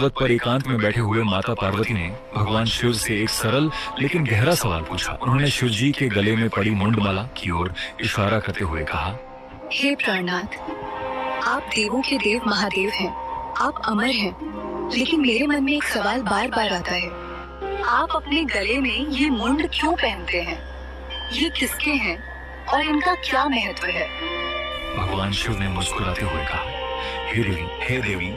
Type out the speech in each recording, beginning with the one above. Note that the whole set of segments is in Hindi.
पर्वत पर एकांत में बैठे हुए माता पार्वती ने भगवान शिव से एक सरल लेकिन गहरा सवाल पूछा। उन्होंने शिव जी के गले में पड़ी मुंडमाला की ओर इशारा करते हुए कहा, हे प्राणनाथ, आप देवों के देव महादेव हैं, आप अमर हैं, लेकिन मेरे मन में एक सवाल बार बार आता है, आप अपने गले में ये मुंड क्यों पहनते हैं? ये किसके हैं और इनका क्या महत्व है? भगवान शिव ने मुस्कुराते हुए कहा, हे देवी,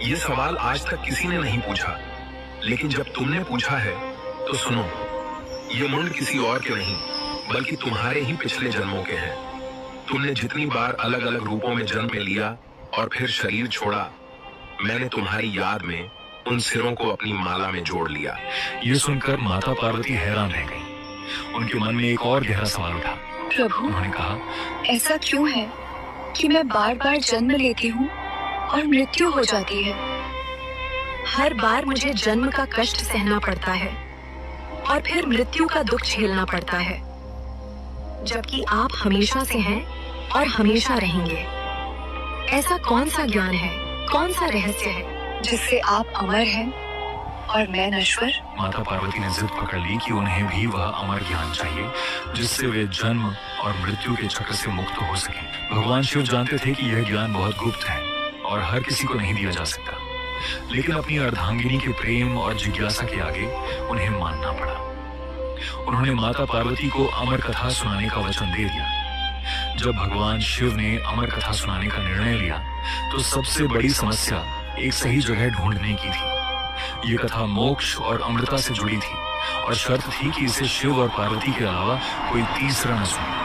ये सवाल आज तक किसी ने नहीं पूछा, लेकिन जब तुमने पूछा है तो सुनो। ये मुंड किसी और के नहीं बल्कि तुम्हारे ही पिछले जन्मों के हैं। तुमने जितनी बार अलग अलग रूपों में जन्म लिया और फिर शरीर छोड़ा, मैंने तुम्हारी याद में उन सिरों को अपनी माला में जोड़ लिया। ये सुनकर माता पार्वती हैरान रह गई। उनके मन में एक और गहरा सवाल उठा। प्रभु, उन्होंने कहा, ऐसा क्यों है कि मैं बार बार जन्म लेती हूँ और मृत्यु हो जाती है? हर बार मुझे जन्म का कष्ट सहना पड़ता है और फिर मृत्यु का दुख झेलना पड़ता है, जबकि आप हमेशा से हैं और हमेशा रहेंगे। ऐसा कौन सा ज्ञान है, कौन सा रहस्य है जिससे आप अमर हैं और मैं नश्वर? माता पार्वती ने जिद पकड़ ली कि उन्हें भी वह अमर ज्ञान चाहिए जिससे वे जन्म और मृत्यु के चक्र से मुक्त हो सकें। भगवान शिव जानते थे कि यह ज्ञान बहुत गुप्त है और हर किसी को नहीं दिया जा सकता, लेकिन अपनी अर्धांगिनी के प्रेम और जिज्ञासा के आगे उन्हें मानना पड़ा। उन्होंने माता पार्वती को अमर कथा सुनाने का वचन दे दिया। जब भगवान शिव ने अमर कथा सुनाने का निर्णय लिया तो सबसे बड़ी समस्या एक सही जगह ढूंढने की थी। ये कथा मोक्ष और अमृता से जुड़ी थी और शर्त थी कि इसे शिव और पार्वती के अलावा कोई तीसरा न सुने।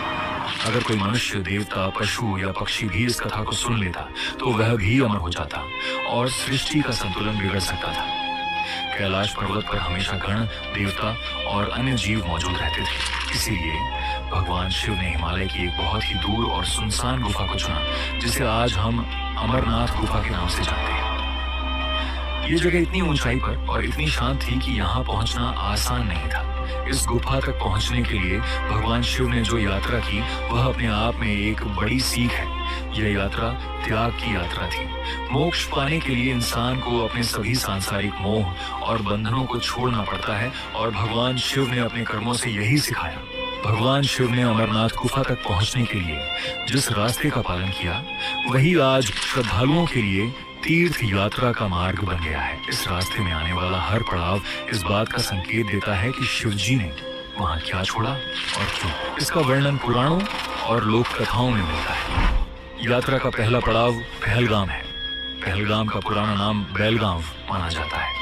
अगर कोई मनुष्य, देवता, पशु या पक्षी भी इस कथा को सुन लेता तो वह भी अमर हो जाता और सृष्टि का संतुलन बिगड़ सकता था। कैलाश पर्वत पर हमेशा गण, देवता और अन्य जीव मौजूद रहते थे। इसीलिए भगवान शिव ने हिमालय की एक बहुत ही दूर और सुनसान गुफा को चुना, जिसे आज हम अमरनाथ गुफा के नाम से जानते हैं। ये जगह इतनी ऊंचाई पर और इतनी शांत थी कि यहाँ पहुंचना आसान नहीं था। इस गुफा तक पहुंचने के लिए भगवान शिव ने जो यात्रा की वह अपने आप में एक बड़ी सीख है। यह यात्रा त्याग की यात्रा थी। मोक्ष पाने के लिए इंसान को अपने सभी सांसारिक मोह और बंधनों को छोड़ना पड़ता है और भगवान शिव ने अपने कर्मों से यही सिखाया। भगवान शिव ने अमरनाथ गुफा तक पहुंचने के लिए जिस रास्ते का पालन किया वही आज श्रद्धालुओं के लिए तीर्थ यात्रा का मार्ग बन गया है। इस रास्ते में आने वाला हर पड़ाव इस बात का संकेत देता है कि शिव जी ने वहाँ क्या छोड़ा और क्यों। इसका वर्णन पुराणों और लोक कथाओं में मिलता है। यात्रा का पहला पड़ाव पहलगाम है। पहलगाम का पुराना नाम बेलगाम माना जाता है।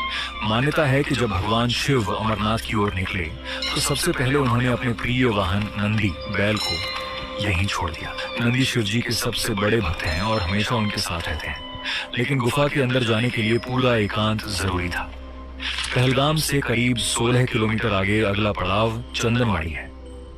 मान्यता है कि जब भगवान शिव अमरनाथ की ओर निकले तो सबसे पहले उन्होंने अपने प्रिय वाहन नंदी, बैल को यहीं छोड़ दिया। नंदी शिव जी के सबसे बड़े भक्त हैं और हमेशा उनके साथ रहते हैं, लेकिन गुफा के अंदर जाने के लिए पूरा एकांत जरूरी था। पहलगाम से करीब 16 किलोमीटर आगे अगला पड़ाव चंदनवाड़ी है।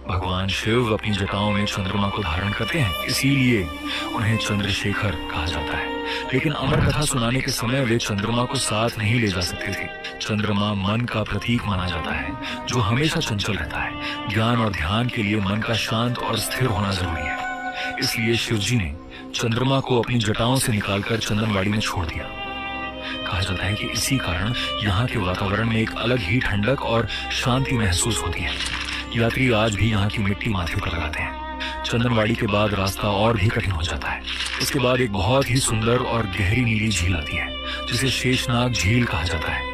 भगवान शिव अपनी जटाओं में चंद्रमा को धारण करते हैं, इसीलिए उन्हें चंद्रशेखर कहा जाता है। लेकिन अमर कथा सुनाने के समय वे चंद्रमा को साथ नहीं ले जा सकते थे। चंद्रमा मन का प्रतीक माना जाता है जो हमेशा चंचल रहता है। ज्ञान और ध्यान के लिए मन का शांत और स्थिर होना जरूरी है। इसलिए शिव जी ने चंद्रमा को अपनी जटाओं से निकालकर चंदनवाड़ी में छोड़ दिया। कहा जाता है कि इसी कारण यहाँ के वातावरण में एक अलग ही ठंडक और शांति महसूस होती है। यात्री आज भी यहाँ की मिट्टी माथे पर लगाते हैं। चंदनवाड़ी के बाद रास्ता और भी कठिन हो जाता है। इसके बाद एक बहुत ही सुंदर और गहरी नीली झील आती है जिसे शेषनाग झील कहा जाता है।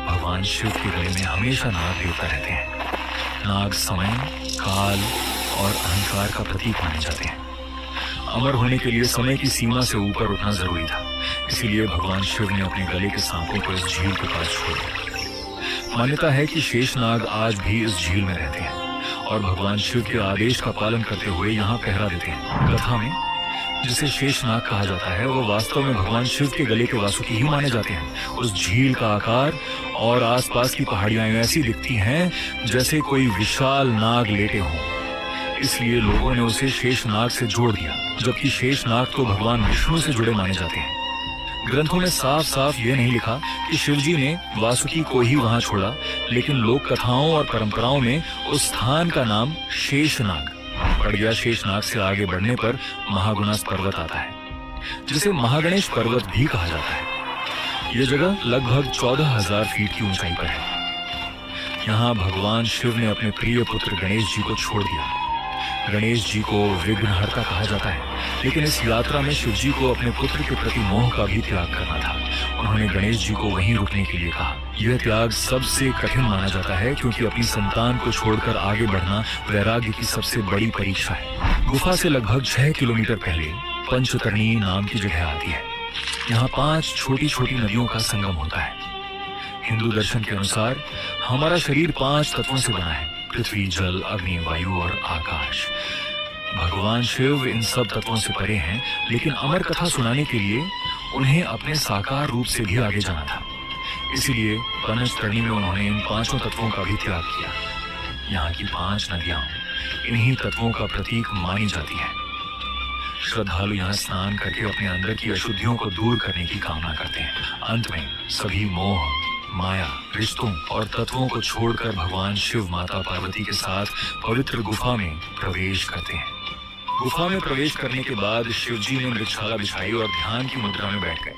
भगवान शिव के गले में हमेशा नाग देवता रहते हैं। नाग समय, काल और अहंकार का प्रतीक माने जाते हैं। अमर होने के लिए समय की सीमा से ऊपर उठना जरूरी था, इसीलिए भगवान शिव ने अपने गले के सांपों को इस झील के पास छोड़ दिया। मान्यता है कि शेषनाग आज भी इस झील में रहते हैं और भगवान शिव के आदेश का पालन करते हुए यहाँ पहरा देते हैं। कथा में जिसे शेषनाग कहा जाता है वो वास्तव में भगवान शिव के गले के वासुकी ही माने जाते हैं। उस झील का आकार और आसपास की पहाड़ियां ऐसी दिखती हैं जैसे कोई विशाल नाग लेटे हों, इसलिए लोगों ने उसे शेषनाग से जोड़ दिया, जबकि शेषनाग तो भगवान विष्णु से जुड़े माने जाते हैं। ग्रंथों में साफ साफ ये नहीं लिखा कि शिवजी ने वासुकी को ही वहां छोड़ा, लेकिन लोक कथाओं और परंपराओं में उस स्थान का नाम शेषनाग पड़ गया। शेषनाग से आगे बढ़ने पर महागुणास पर्वत आता है, जिसे महागणेश पर्वत भी कहा जाता है। ये जगह लगभग 14,000 फीट की ऊंचाई पर है। यहाँ भगवान शिव ने अपने प्रिय पुत्र गणेश जी को छोड़ दिया। गणेश जी को विघ्नहर्ता कहा जाता है, लेकिन इस यात्रा में शिव जी को अपने पुत्र के प्रति मोह का भी त्याग करना था। उन्होंने गणेश जी को वहीं रुकने के लिए कहा। यह त्याग सबसे कठिन माना जाता है, क्योंकि अपनी संतान को छोड़कर आगे बढ़ना वैराग्य की सबसे बड़ी परीक्षा है। गुफा से लगभग 6 किलोमीटर पहले पंचतरणी नाम की जगह आती है। यहाँ 5 छोटी छोटी नदियों का संगम होता है। हिंदू दर्शन के अनुसार हमारा शरीर 5 तत्वों से बना है: पृथ्वी, जल, अग्नि, वायु और आकाश। भगवान शिव इन सब तत्वों से परे हैं, लेकिन अमर कथा सुनाने के लिए उन्हें अपने साकार रूप से भी आगे जाना था। इसीलिए पंचतरणी में उन्होंने इन 5 तत्वों का भी त्याग किया। यहाँ की 5 नदियां इन्हीं तत्वों का प्रतीक मानी जाती है। श्रद्धालु यहाँ स्नान करके अपने अंदर की अशुद्धियों को दूर करने की कामना करते हैं। अंत में सभी मोह, माया, रिश्तों और तत्वों को छोड़कर भगवान शिव माता पार्वती के साथ पवित्र गुफा में प्रवेश करते हैं। गुफा में प्रवेश करने के बाद शिव जी ने मृगशाला बिछाई और ध्यान की मुद्रा में बैठ गए।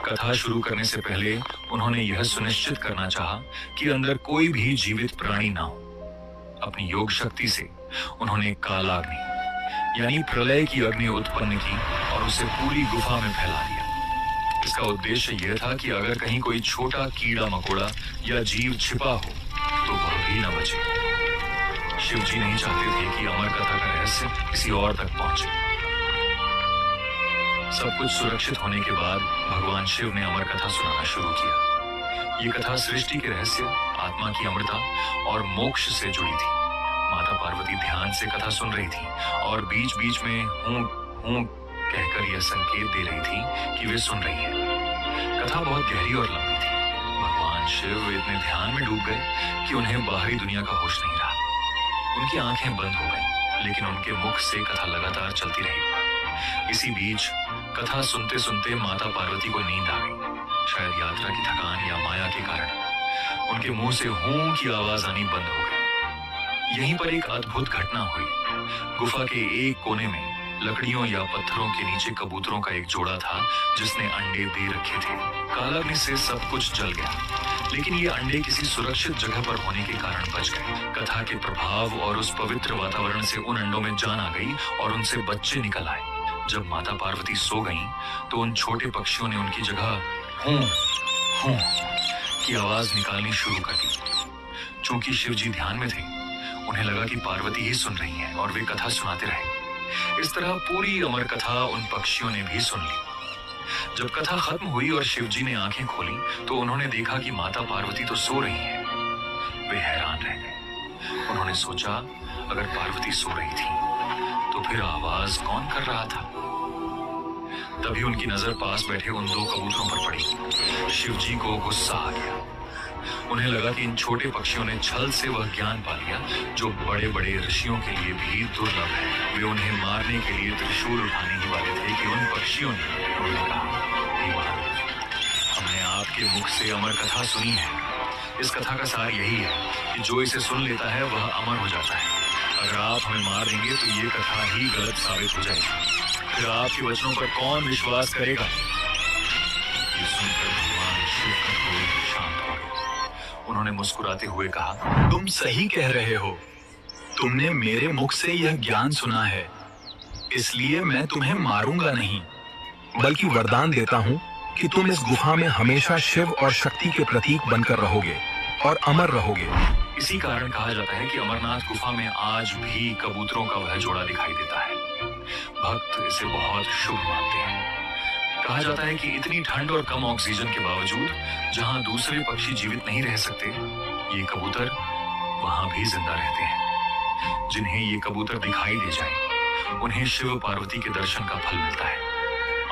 कथा शुरू करने से पहले उन्होंने यह सुनिश्चित करना चाहा कि अंदर कोई भी जीवित प्राणी ना हो। अपनी योग शक्ति से उन्होंने कालाग्नि यानी प्रलय की अग्नि उत्पन्न की और उसे पूरी गुफा में फैला दिया। इसका उद्देश्य यह था कि अगर कहीं कोई छोटा कीड़ा मकोड़ा या जीव छिपा हो तो वह भी न बचे। शिव जी नहीं चाहते थे कि अमर कथा का रहस्य किसी और तक पहुंचे। सब कुछ सुरक्षित होने के बाद भगवान शिव ने अमर कथा सुनाना शुरू किया। ये कथा सृष्टि के रहस्य, आत्मा की अमरता और मोक्ष से जुड़ी थी। माता पार्वती ध्यान से कथा सुन रही थी और बीच बीच में हूं हूं कहकर यह संकेत दे रही थी कि वे सुन रही हैं। कथा बहुत गहरी और लंबी थी। भगवान शिव इतने ध्यान में डूब गए कि उन्हें बाहरी दुनिया का होश नहीं रहा। उनकी आंखें बंद हो गईं, लेकिन उनके मुख से कथा लगातार चलती रही। इसी बीच कथा सुनते सुनते माता पार्वती को नींद आ गई। शायद यात्रा की थकान या माया के कारण उनके मुंह से हूं की आवाज आनी बंद हो गई। यहीं पर एक अद्भुत घटना हुई। गुफा के एक कोने में लकड़ियों या पत्थरों के नीचे कबूतरों का एक जोड़ा था जिसने अंडे दे रखे थे। कालाग्नि से सब कुछ जल गया, लेकिन ये अंडे किसी सुरक्षित जगह पर होने के कारण बच गए। कथा के प्रभाव और उस पवित्र वातावरण से उन अंडों में जान आ गई और उनसे बच्चे निकल आए। जब माता पार्वती सो गईं, तो उन छोटे पक्षियों ने उनकी जगह हूं हूं की आवाज निकालनी शुरू कर दी। चूंकि शिव जी ध्यान में थे, उन्हें लगा कि पार्वती ही सुन रही हैं और वे कथा सुनाते रहे। इस तरह पूरी अमर कथा उन पक्षियों ने भी सुन ली। जब कथा खत्म हुई और शिव जी ने आंखें खोली, तो उन्होंने देखा कि माता पार्वती तो सो रही हैं। वे हैरान रह गए। उन्होंने सोचा, अगर पार्वती सो रही थी तो फिर आवाज कौन कर रहा था? तभी उनकी नजर पास बैठे उन 2 कबूतरों पर पड़ी। शिव जी को गुस्सा आ गया। उन्हें लगा कि इन छोटे पक्षियों ने छल से वह ज्ञान पा लिया जो बड़े बड़े ऋषियों के लिए भी दुर्लभ है। वे उन्हें मारने के लिए त्रिशूल उठाने ही वाले थे कि उन पक्षियों ने उन्हें कहा, हे महादेव, हमने आपके मुख से अमर कथा सुनी है। इस कथा का सार यही है कि जो इसे सुन लेता है वह अमर हो जाता है। अगर आप हमें मार देंगे तो ये कथा ही गलत साबित हो जाएगी। फिर आपके वचनों पर कौन विश्वास करेगा? ये सुनकर भगवान शिव का क्रोध शांत हो गया। उन्होंने मुस्कुराते हुए कहा, तुम सही कह रहे हो। तुमने मेरे मुख से यह ज्ञान सुना है, इसलिए मैं तुम्हें मारूंगा नहीं, बल्कि वरदान देता हूँ कि तुम इस गुफा में हमेशा शिव और शक्ति के प्रतीक बनकर रहोगे और अमर रहोगे। इसी कारण कहा जाता है कि अमरनाथ गुफा में आज भी कबूतरों का वह जोड़ा दिखाई देता है। भक्त इसे बहुत शुभ मानते हैं। कहा जाता है कि इतनी ठंड और कम ऑक्सीजन के बावजूद जहां दूसरे पक्षी जीवित नहीं रह सकते, ये कबूतर वहां भी जिंदा रहते हैं। जिन्हें ये कबूतर दिखाई दे जाए, उन्हें शिव पार्वती के दर्शन का फल मिलता है।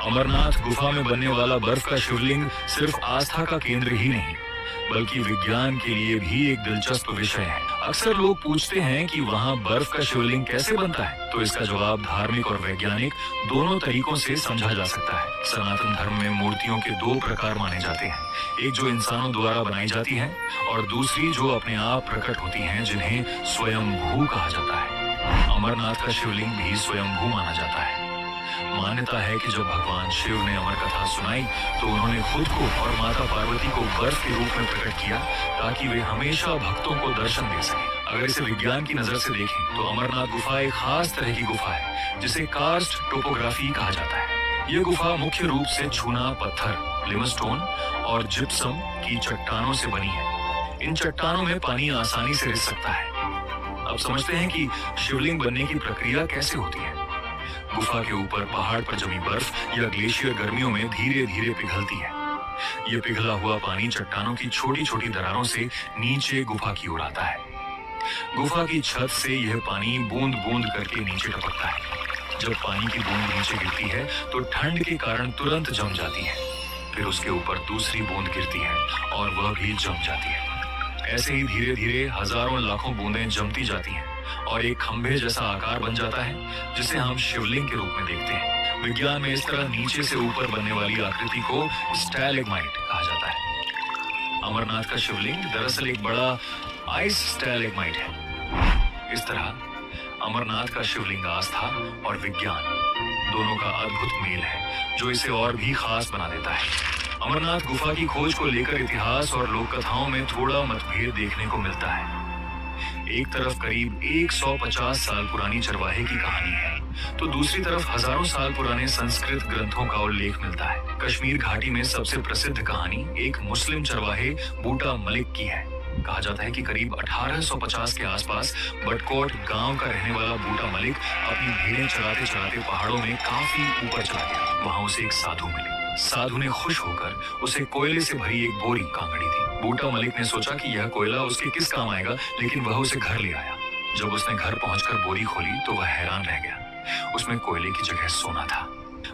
अमरनाथ गुफा में बनने वाला बर्फ का शिवलिंग सिर्फ आस्था का केंद्र ही नहीं, बल्कि विज्ञान के लिए भी एक दिलचस्प विषय है। अक्सर लोग पूछते हैं कि वहाँ बर्फ का शिवलिंग कैसे बनता है, तो इसका जवाब धार्मिक और वैज्ञानिक दोनों तरीकों से समझा जा सकता है। सनातन धर्म में मूर्तियों के 2 प्रकार माने जाते हैं, एक जो इंसानों द्वारा बनाई जाती है और दूसरी जो अपने आप प्रकट होती हैं, जिन्हें स्वयंभू कहा जाता है। अमरनाथ का शिवलिंग भी स्वयंभू माना जाता है। मान्यता है कि जब भगवान शिव ने अमर कथा सुनाई तो उन्होंने खुद को और माता पार्वती को बर्फ के रूप में प्रकट किया ताकि वे हमेशा भक्तों को दर्शन दे सकें। अगर इसे विज्ञान की नजर से देखें तो अमरनाथ गुफा एक खास तरह की गुफा है जिसे कार्स्ट टोपोग्राफी कहा जाता है। यह गुफा मुख्य रूप से चूना पत्थर, लिमस्टोन और जिप्सम की चट्टानों से बनी है। इन चट्टानों में पानी आसानी से रिस सकता है। अब समझते हैं कि शिवलिंग बनने की प्रक्रिया कैसे होती है। गुफा के ऊपर पहाड़ पर जमी बर्फ या ग्लेशियर गर्मियों में धीरे धीरे पिघलती है। यह पिघला हुआ पानी चट्टानों की छोटी छोटी दरारों से नीचे गुफा की ओर आता है। गुफा की छत से यह पानी बूंद बूंद करके नीचे टपकता है। जब पानी की बूंद नीचे गिरती है तो ठंड के कारण तुरंत जम जाती है। फिर उसके ऊपर दूसरी बूंद गिरती है और वह भी जम जाती है। ऐसे ही धीरे धीरे हजारों लाखों बूंदें जमती जाती हैं और एक खंभे जैसा आकार बन जाता है जिसे हम शिवलिंग के रूप में देखते हैं। विज्ञान में इस तरह नीचे से ऊपर बनने वाली आकृति को स्टैलेग्माइट कहा जाता है। अमरनाथ का शिवलिंग दरअसल एक बड़ा आइस स्टैलेग्माइट है। इस तरह अमरनाथ का शिवलिंग आस्था और विज्ञान दोनों का अद्भुत मेल है जो इसे और भी खास बना देता है। अमरनाथ गुफा की खोज को लेकर इतिहास और लोक कथाओं में थोड़ा मतभेद देखने को मिलता है। एक तरफ करीब 150 साल पुरानी चरवाहे की कहानी है तो दूसरी तरफ हजारों साल पुराने संस्कृत ग्रंथों का उल्लेख मिलता है। कश्मीर घाटी में सबसे प्रसिद्ध कहानी एक मुस्लिम चरवाहे बूटा मलिक की है। कहा जाता है कि करीब 1850 के आसपास बटकोट गांव का रहने वाला बूटा मलिक अपनी भेड़ें चराते चराते पहाड़ों में काफी ऊपर चला गया। वहां उसे एक साधु मिले। साधु ने खुश होकर उसे कोयले से भरी एक बोरी कांगड़ी दी। बूटा मलिक ने सोचा कि यह कोयला उसके किस काम आएगा, लेकिन वह उसे घर ले आया। जब उसने घर पहुंचकर बोरी खोली तो वह हैरान रह गया। उसमें कोयले की जगह सोना था।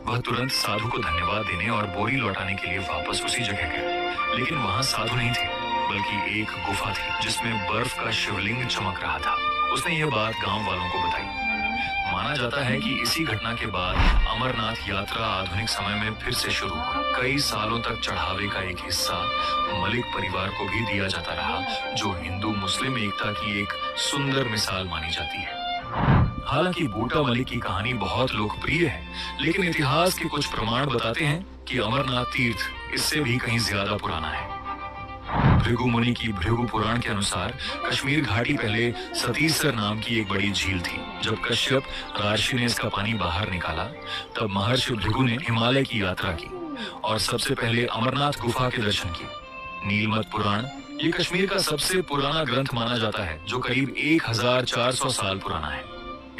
वह तुरंत साधु को धन्यवाद देने और बोरी लौटाने के लिए वापस उसी जगह गया, लेकिन वहां साधु नहीं थे बल्कि एक गुफा थी जिसमें बर्फ का शिवलिंग चमक रहा था। उसने यह बात गांव वालों को बताई। माना जाता है कि इसी घटना के बाद अमरनाथ यात्रा आधुनिक समय में फिर से शुरू हुई। कई सालों तक चढ़ावे का एक हिस्सा मलिक परिवार को भी दिया जाता रहा, जो हिंदू मुस्लिम एकता की एक सुंदर मिसाल मानी जाती है। हालांकि बूटा मलिक की कहानी बहुत लोकप्रिय है, लेकिन इतिहास के कुछ प्रमाण बताते हैं कि अमरनाथ तीर्थ इससे भी कहीं ज्यादा पुराना है। भृगु मुनि की भृगु पुराण के अनुसार कश्मीर घाटी पहले सतीसर नाम की एक बड़ी झील थी। जब कश्यप राशि ने इसका पानी बाहर निकाला तब महर्षि भृगु ने हिमालय की यात्रा की और सबसे पहले अमरनाथ गुफा के दर्शन किए। नीलमत पुराण ये कश्मीर का सबसे पुराना ग्रंथ माना जाता है जो करीब 1400 साल पुराना है।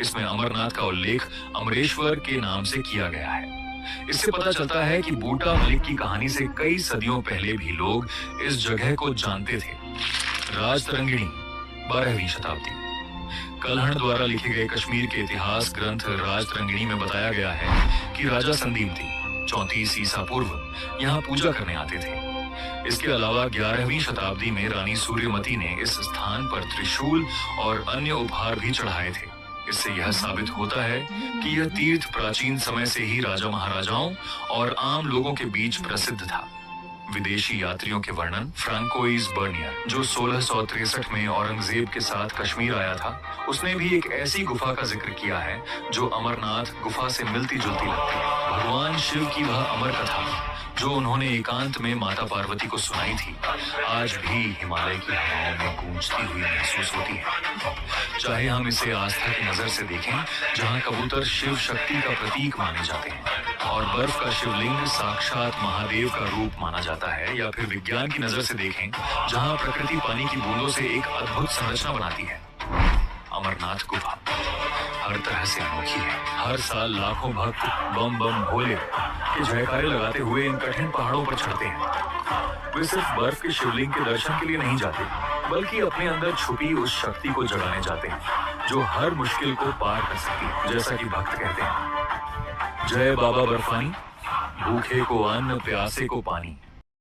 इसमें अमरनाथ का उल्लेख अमरेश्वर के नाम से किया गया है। इससे पता चलता है कि बूटा मलिक की कहानी से कई सदियों पहले भी लोग इस जगह को जानते थे। राजतरंगिणी 12वीं शताब्दी। कल्हण द्वारा लिखे गए कश्मीर के इतिहास ग्रंथ राजतरंगिणी में बताया गया है कि राजा संदीप थी 34 ईसा पूर्व यहाँ पूजा करने आते थे। इसके अलावा 11वीं शताब्दी में रानी सूर्यमती ने इस स्थान पर त्रिशूल और अन्य उपहार भी चढ़ाए थे। इससे यह साबित होता है कि यह तीर्थ प्राचीन समय से ही राजा महाराजाओं और आम लोगों के बीच प्रसिद्ध था। विदेशी यात्रियों के वर्णन फ्रांकोइस बर्नियर, जो 1663 में औरंगजेब के साथ कश्मीर आया था, उसने भी एक ऐसी गुफा का जिक्र किया है जो अमरनाथ गुफा से मिलती जुलती लगती है। भगवान शिव की वह अमर कथा जो उन्होंने एकांत में माता पार्वती को सुनाई थी, आज भी हिमालय की हवाओं में गूंजती हुई महसूस होती है। चाहे हम इसे आस्था की नजर से देखें, जहां कबूतर शिव शक्ति का प्रतीक माने जाते हैं और बर्फ का शिवलिंग साक्षात महादेव का रूप माना जाता है, या फिर विज्ञान की नजर से देखें, जहां प्रकृति पानी की बूंदों से एक अद्भुत संरचना बनाती है। अमरनाथ गुफा हर तरह से अनोखी है। हर साल लाखों भक्त बम बम भोले के जयकारे लगाते हुए इन कठिन पहाड़ों पर चढ़ते हैं। वे सिर्फ बर्फ के शिवलिंग के दर्शन के लिए नहीं जाते, बल्कि अपने अंदर छुपी उस शक्ति को जगाने जाते हैं जो हर मुश्किल को पार कर सकती है। जैसा कि भक्त कहते हैं, जय बाबा बर्फानी, भूखे को अन्न प्यासे को पानी।